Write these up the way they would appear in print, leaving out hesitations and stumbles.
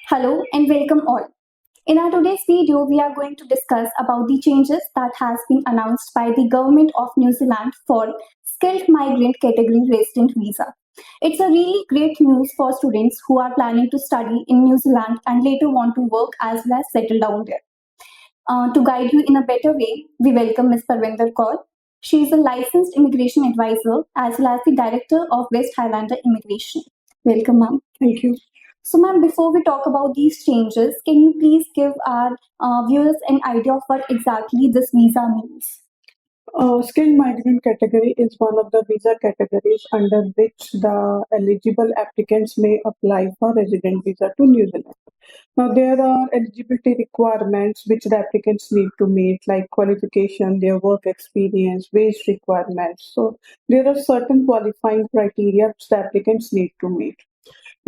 Hello and welcome all. In our today's video, we are going to discuss about the changes that has been announced by the government of New Zealand for skilled migrant category resident visa. It's a really great news for students who are planning to study in New Zealand and later want to work as well as settle down there. To guide you in a better way, we welcome Ms. Parvinder Kaur. She is a licensed immigration advisor as well as the director of West Highlander Immigration. Welcome, ma'am. Thank you. So, ma'am, before we talk about these changes, can you please give our viewers an idea of what exactly this visa means? Skilled migrant category is one of the visa categories under which the eligible applicants may apply for resident visa to New Zealand. Now, there are eligibility requirements which the applicants need to meet, like qualification, their work experience, wage requirements. So, there are certain qualifying criteria which the applicants need to meet.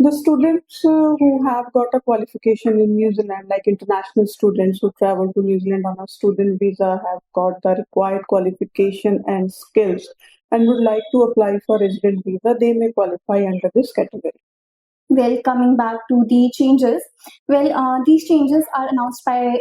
The students who have got a qualification in New Zealand, like international students who travel to New Zealand on a student visa, have got the required qualification and skills and would like to apply for resident visa, they may qualify under this category. Well, coming back to the changes, these changes are announced by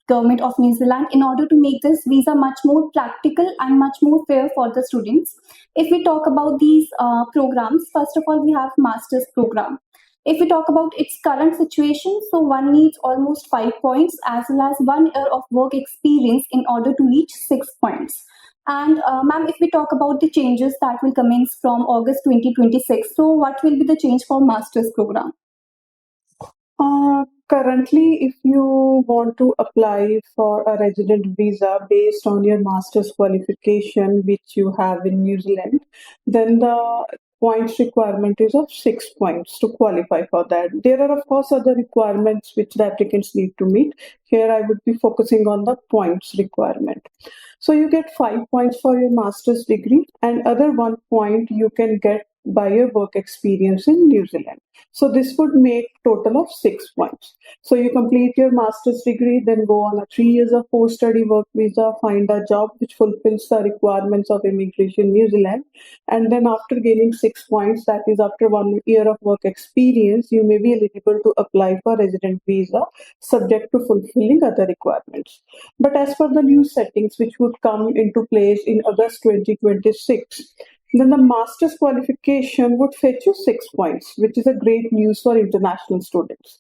government of New Zealand in order to make this visa much more practical and much more fair for the students. If we talk about these programs, first of all, we have master's program. If we talk about its current situation, so one needs almost 5 points as well as 1 year of work experience in order to reach 6 points. And ma'am, if we talk about the changes that will commence from August 2026, so what will be the change for master's program? Currently, if you want to apply for a resident visa based on your master's qualification, which you have in New Zealand, then the points requirement is of 6 points to qualify for that. There are, of course, other requirements which the applicants need to meet. Here, I would be focusing on the points requirement. So, you get 5 points for your master's degree, and other 1 point you can get by your work experience in New Zealand. So this would make total of 6 points. So you complete your master's degree, then go on a 3 years of post-study work visa, find a job which fulfills the requirements of immigration New Zealand, and then after gaining 6 points, that is after 1 year of work experience, you may be eligible to apply for resident visa, subject to fulfilling other requirements. But as for the new settings which would come into place in August 2026, then the master's qualification would fetch you 6 points, which is a great news for international students.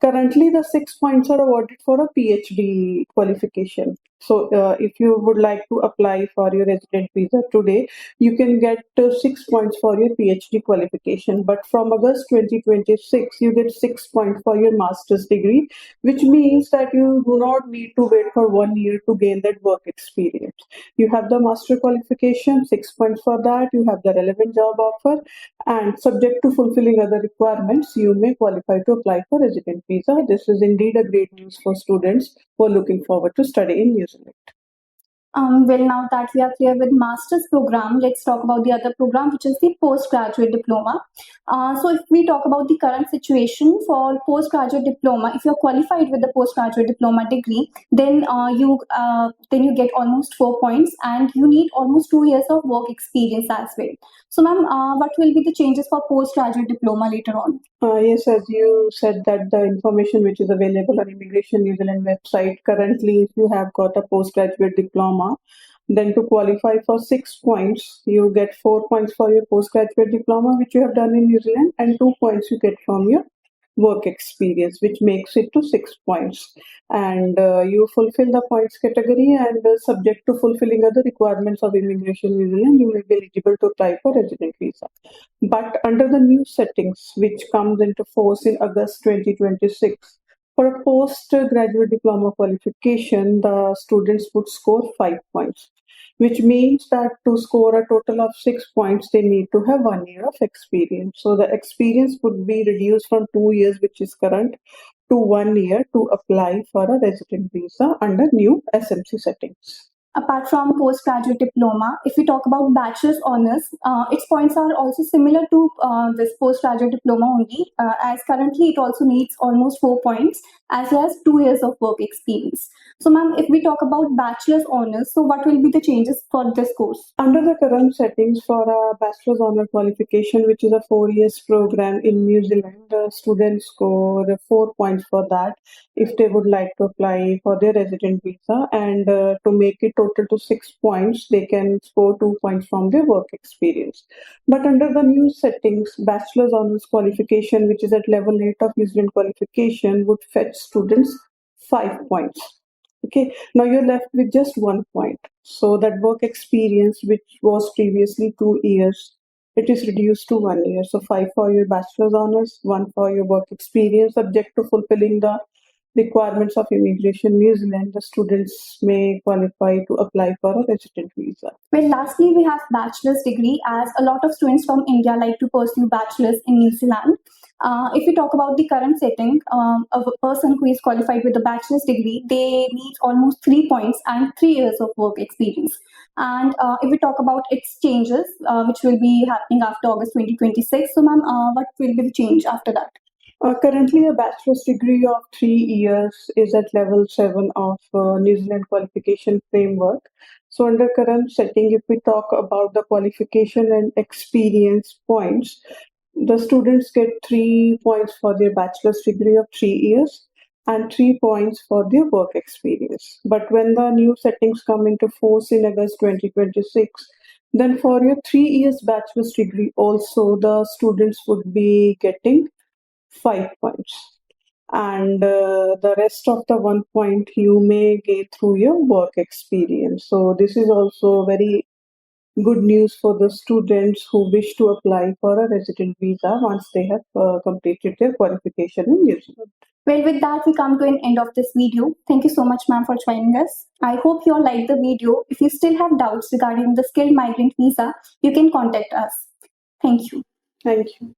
Currently, the 6 points are awarded for a PhD qualification. So, if you would like to apply for your resident visa today, you can get 6 points for your PhD qualification. But from August 2026, you get 6 points for your master's degree, which means that you do not need to wait for 1 year to gain that work experience. You have the master qualification, 6 points for that, you have the relevant job offer, and subject to fulfilling other requirements, you may qualify to apply for resident visa. This is indeed a great news for students who are looking forward to study in New Zealand. Now that we are clear with master's program, let's talk about the other program, which is the postgraduate diploma. So if we talk about the current situation for postgraduate diploma, if you're qualified with the postgraduate diploma degree, then you get almost 4 points, and you need almost 2 years of work experience as well. So, ma'am, what will be the changes for postgraduate diploma later on? Yes, as you said that the information which is available on Immigration New Zealand website, currently if you have got a postgraduate diploma, then to qualify for 6 points, you get 4 points for your postgraduate diploma which you have done in New Zealand, and 2 points you get from your work experience, which makes it to 6 points. And you fulfill the points category, and subject to fulfilling other requirements of Immigration New Zealand, you may be eligible to apply for resident visa. But under the new settings, which comes into force in August 2026, for a postgraduate diploma qualification, the students would score 5 points, which means that to score a total of 6 points, they need to have 1 year of experience. So the experience would be reduced from 2 years, which is current, to 1 year to apply for a resident visa under new SMC settings. Apart from postgraduate diploma, if we talk about bachelor's honors, its points are also similar to this postgraduate diploma only, as currently it also needs almost 4 points as well as 2 years of work experience. So, ma'am, if we talk about bachelor's honors, so what will be the changes for this course? Under the current settings for a Bachelors Honours qualification, which is a 4 years program in New Zealand, the students score 4 points for that if they would like to apply for their resident visa, and to make it total to 6 points, they can score 2 points from their work experience. But under the new settings, Bachelors Honours qualification, which is at level 8 of New Zealand qualification, would fetch students 5 points. Okay, now you're left with just 1 point. So that work experience, which was previously 2 years, it is reduced to 1 year. So 5 for your bachelor's honors, 1 for your work experience, subject to fulfilling the requirements of Immigration New Zealand. The students may qualify to apply for a resident visa. Well, lastly, we have bachelor's degree, as a lot of students from India like to pursue bachelor's in New Zealand. If we talk about the current setting, of a person who is qualified with a bachelor's degree, they need almost 3 points and 3 years of work experience. And if we talk about its changes, which will be happening after August 2026, so ma'am, what will be the change after that? Currently, a bachelor's degree of 3 years is at level 7 of New Zealand qualification framework. So, under current setting, if we talk about the qualification and experience points, the students get 3 points for their bachelor's degree of 3 years and 3 points for their work experience. But when the new settings come into force in August 2026, then for your 3 years bachelor's degree, also the students would be getting 5 points, and the rest of the 1 point you may get through your work experience. So this is also very good news for the students who wish to apply for a resident visa once they have completed their qualification in New Zealand. Well, with that, we come to an end of this video. Thank you so much, ma'am, for joining us. I hope you all liked the video. If you still have doubts regarding the skilled migrant visa, you can contact us. Thank you. Thank you.